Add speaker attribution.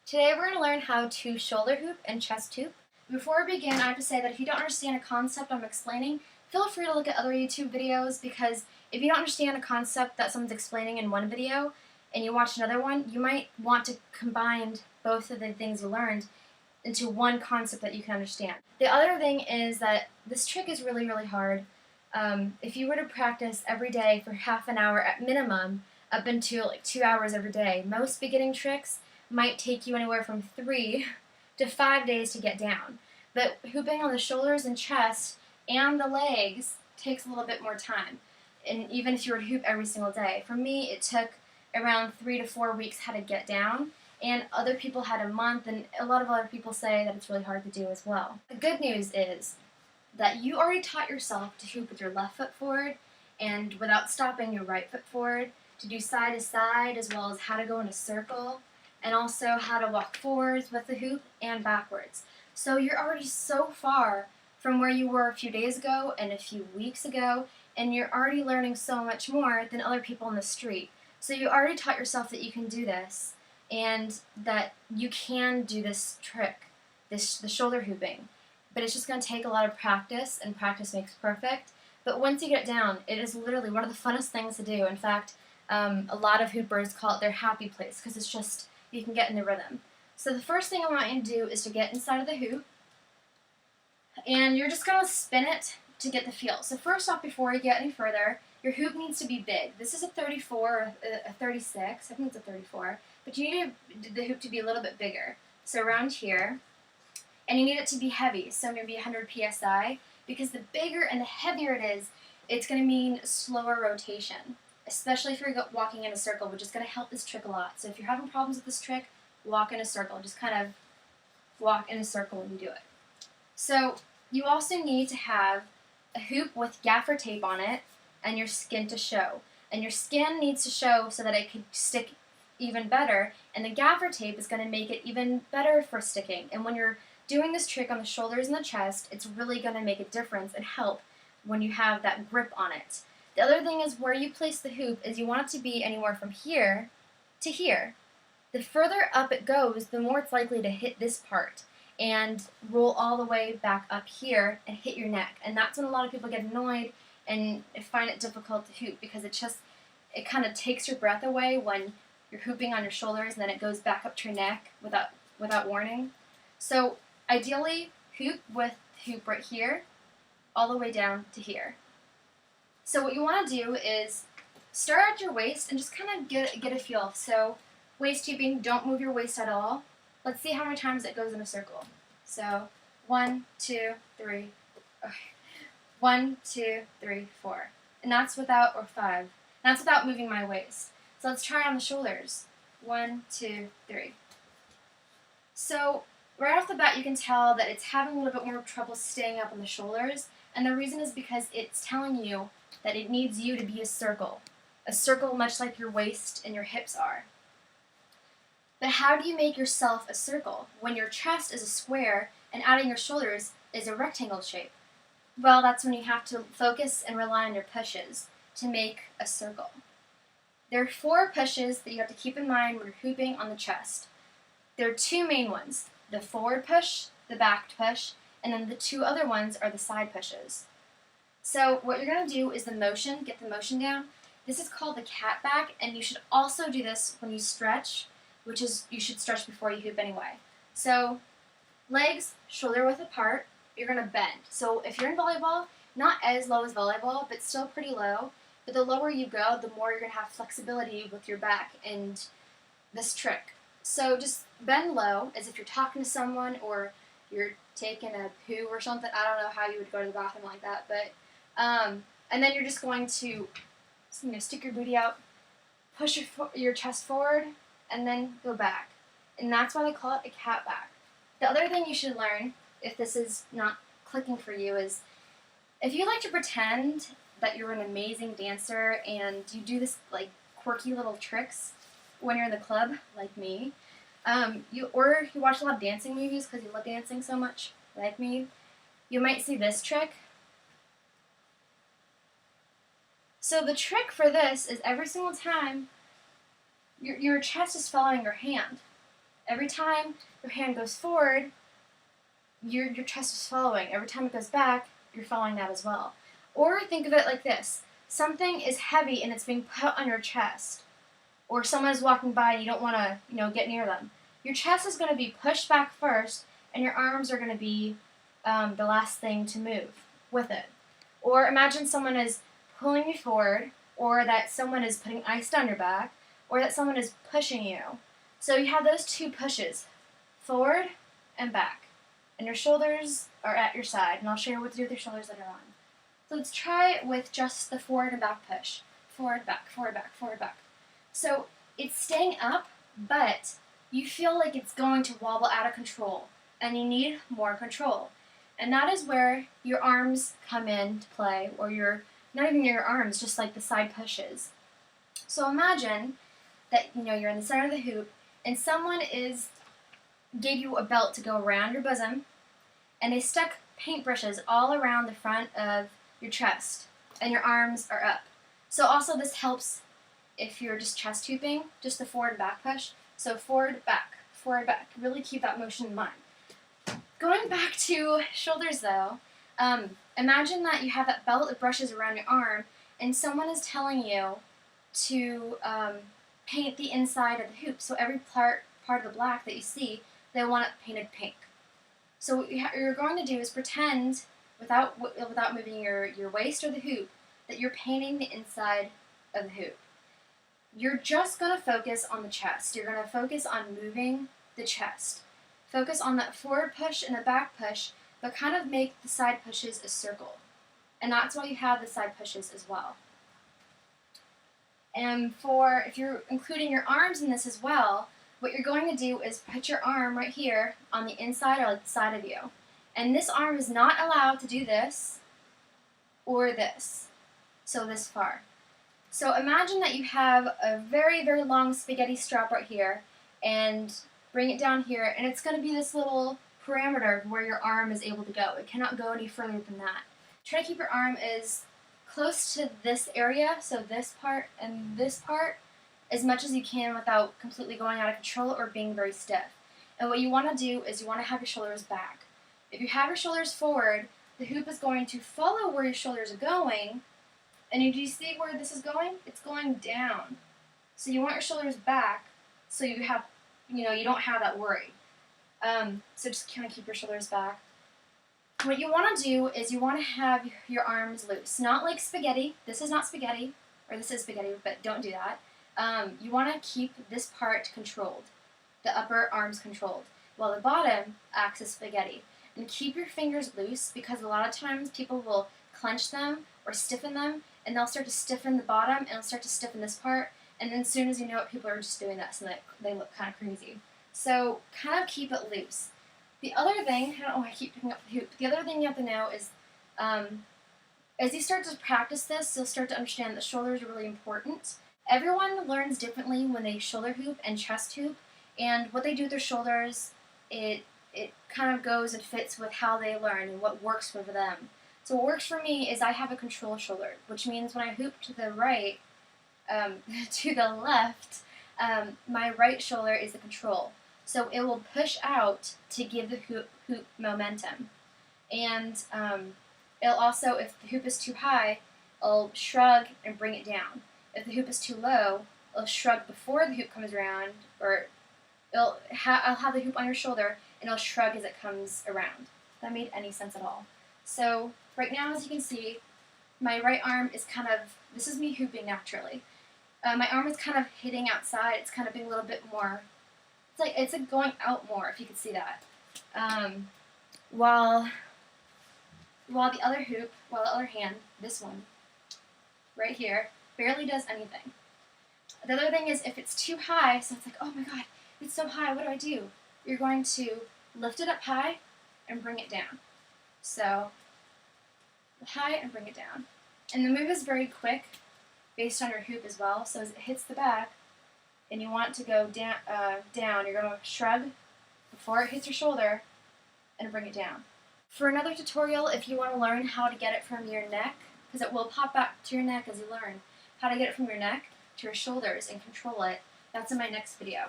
Speaker 1: Today we're going to learn how to shoulder hoop and chest hoop. Before we begin, I have to say that if you don't understand a concept I'm explaining, feel free to look at other YouTube videos, because if you don't understand a concept that someone's explaining in one video and you watch another one, you might want to combine both of the things you learned into one concept that you can understand. The other thing is that this trick is really hard. If you were to practice every day for half an hour at minimum, up into like 2 hours every day, most beginning tricks might take you anywhere from 3 to 5 days to get down. But hooping on the shoulders and chest and the legs takes a little bit more time. And even if you were to hoop every single day, for me it took around 3 to 4 weeks how to get down, and other people had a month, and a lot of other people say that it's really hard to do as well. The good news is that you already taught yourself to hoop with your left foot forward and without stopping your right foot forward, to do side to side, as well as how to go in a circle, and also how to walk forwards with the hoop and backwards. So you're already so far from where you were a few days ago and a few weeks ago, and you're already learning so much more than other people on the street. So you already taught yourself that you can do this, and that you can do this trick, the shoulder hooping. But it's just going to take a lot of practice, and practice makes perfect. But once you get it down, it is literally one of the funnest things to do. In fact, a lot of hoopers call it their happy place, because it's just, you can get in the rhythm. So the first thing I want you to do is to get inside of the hoop, and you're just going to spin it to get the feel. So first off, before you get any further, your hoop needs to be big. This is a 34 or a 36, I think it's a 34, but you need the hoop to be a little bit bigger. So around here, and you need it to be heavy, so maybe 100 psi, because the bigger and the heavier it is, it's going to mean slower rotation, especially if you're walking in a circle, which is going to help this trick a lot. So if you're having problems with this trick, walk in a circle. Just kind of walk in a circle when you do it. So you also need to have a hoop with gaffer tape on it and your skin to show. And your skin needs to show so that it can stick even better, and the gaffer tape is going to make it even better for sticking. And when you're doing this trick on the shoulders and the chest, it's really going to make a difference and help when you have that grip on it. The other thing is where you place the hoop is you want it to be anywhere from here to here. The further up it goes, the more it's likely to hit this part and roll all the way back up here and hit your neck. And that's when a lot of people get annoyed and find it difficult to hoop, because it kind of takes your breath away when you're hooping on your shoulders and then it goes back up to your neck without warning. So ideally, hoop with hoop right here all the way down to here. So what you want to do is start at your waist and just kind of get a feel. So waist hooping, don't move your waist at all. Let's see how many times it goes in a circle. So 1, 2, 3, okay. 1, 2, 3, 4. And that's without, or 5. And that's without moving my waist. So let's try on the shoulders. 1, 2, 3. So right off the bat, you can tell that it's having a little bit more trouble staying up on the shoulders. And the reason is because it's telling you that it needs you to be a circle much like your waist and your hips are. But how do you make yourself a circle when your chest is a square and adding your shoulders is a rectangle shape? Well, that's when you have to focus and rely on your pushes to make a circle. There are 4 pushes that you have to keep in mind when you're hooping on the chest. There are 2 main ones: the forward push, the back push, and then the 2 other ones are the side pushes. So what you're going to do is the motion, get the motion down. This is called the cat back, and you should also do this when you stretch, which is, you should stretch before you hoop anyway. So legs shoulder width apart, you're going to bend. So if you're in volleyball, not as low as volleyball, but still pretty low, but the lower you go, the more you're going to have flexibility with your back and this trick. So just bend low, as if you're talking to someone or you're taking a poo or something. I don't know how you would go to the bathroom like that, but and then you're just going to stick your booty out, push your chest forward, and then go back. And that's why they call it a cat back. The other thing you should learn, if this is not clicking for you, is if you like to pretend that you're an amazing dancer and you do this like quirky little tricks when you're in the club, like me, you watch a lot of dancing movies because you love dancing so much, like me, you might see this trick. So the trick for this is every single time your chest is following your hand. Every time your hand goes forward, your chest is following. Every time it goes back, you're following that as well. Or think of it like this. Something is heavy and it's being put on your chest. Or someone is walking by and you don't want to, get near them. Your chest is going to be pushed back first, and your arms are going to be the last thing to move with it. Or imagine someone is pulling you forward, or that someone is putting ice down your back, or that someone is pushing you. So you have those two pushes, forward and back. And your shoulders are at your side, and I'll show you what to do with your shoulders later on. So let's try it with just the forward and back push. Forward, back, forward, back, forward, back. So it's staying up, but you feel like it's going to wobble out of control, and you need more control. And that is where your arms come into play, or not even your arms, just like the side pushes. So imagine that you're in the center of the hoop, and someone gave you a belt to go around your bosom, and they stuck paintbrushes all around the front of your chest, and your arms are up. So also this helps if you're just chest hooping, just the forward and back push. So forward, back, really keep that motion in mind. Going back to shoulders though, imagine that you have that belt of brushes around your arm, and someone is telling you to paint the inside of the hoop. So every part of the black that you see, they want it painted pink. So what you're going to do is pretend, without moving your waist or the hoop, that you're painting the inside of the hoop. You're just going to focus on the chest. You're going to focus on moving the chest. Focus on that forward push and the back push, but kind of make the side pushes a circle. And that's why you have the side pushes as well. And if you're including your arms in this as well, what you're going to do is put your arm right here on the inside or like the side of you. And this arm is not allowed to do this or this. So this far. So imagine that you have a very, very long spaghetti strap right here, and bring it down here, and it's going to be this little parameter of where your arm is able to go. It cannot go any further than that. Try to keep your arm as close to this area, so this part and this part, as much as you can without completely going out of control or being very stiff. And what you want to do is you want to have your shoulders back. If you have your shoulders forward, the hoop is going to follow where your shoulders are going. And do you see where this is going? It's going down. So you want your shoulders back so you have, you don't have that worry. So just kind of keep your shoulders back. What you want to do is you want to have your arms loose. Not like spaghetti. This is not spaghetti. Or this is spaghetti, but don't do that. You want to keep this part controlled. The upper arms controlled. While the bottom acts as spaghetti. And keep your fingers loose, because a lot of times people will clench them or stiffen them, and they'll start to stiffen the bottom, and they'll start to stiffen this part, and then as soon as you know it, people are just doing this, and they look kind of crazy. So kind of keep it loose. The other thing, I don't know why I keep picking up the hoop, the other thing you have to know is, as you start to practice this, you'll start to understand that shoulders are really important. Everyone learns differently when they shoulder hoop and chest hoop, and what they do with their shoulders, it kind of goes and fits with how they learn and what works for them. So what works for me is I have a control shoulder, which means when I hoop to the right, to the left, my right shoulder is the control. So it will push out to give the hoop momentum. And it'll also, if the hoop is too high, it'll shrug and bring it down. If the hoop is too low, it'll shrug before the hoop comes around, or I'll have the hoop on your shoulder, and it'll shrug as it comes around. If that made any sense at all. So right now, as you can see, my right arm is kind of, this is me hooping naturally. My arm is kind of hitting outside. It's kind of being a little bit more, it's like going out more, if you could see that. While the other hand, this one, right here, barely does anything. The other thing is, if it's too high, so it's like, oh my god, it's so high, what do? You're going to lift it up high and bring it down. So, high and bring it down. And the move is very quick, based on your hoop as well. So as it hits the back, and you want it to go down, you're going to shrug before it hits your shoulder, and bring it down. For another tutorial, if you want to learn how to get it from your neck, because it will pop back to your neck as you learn, how to get it from your neck to your shoulders and control it, that's in my next video.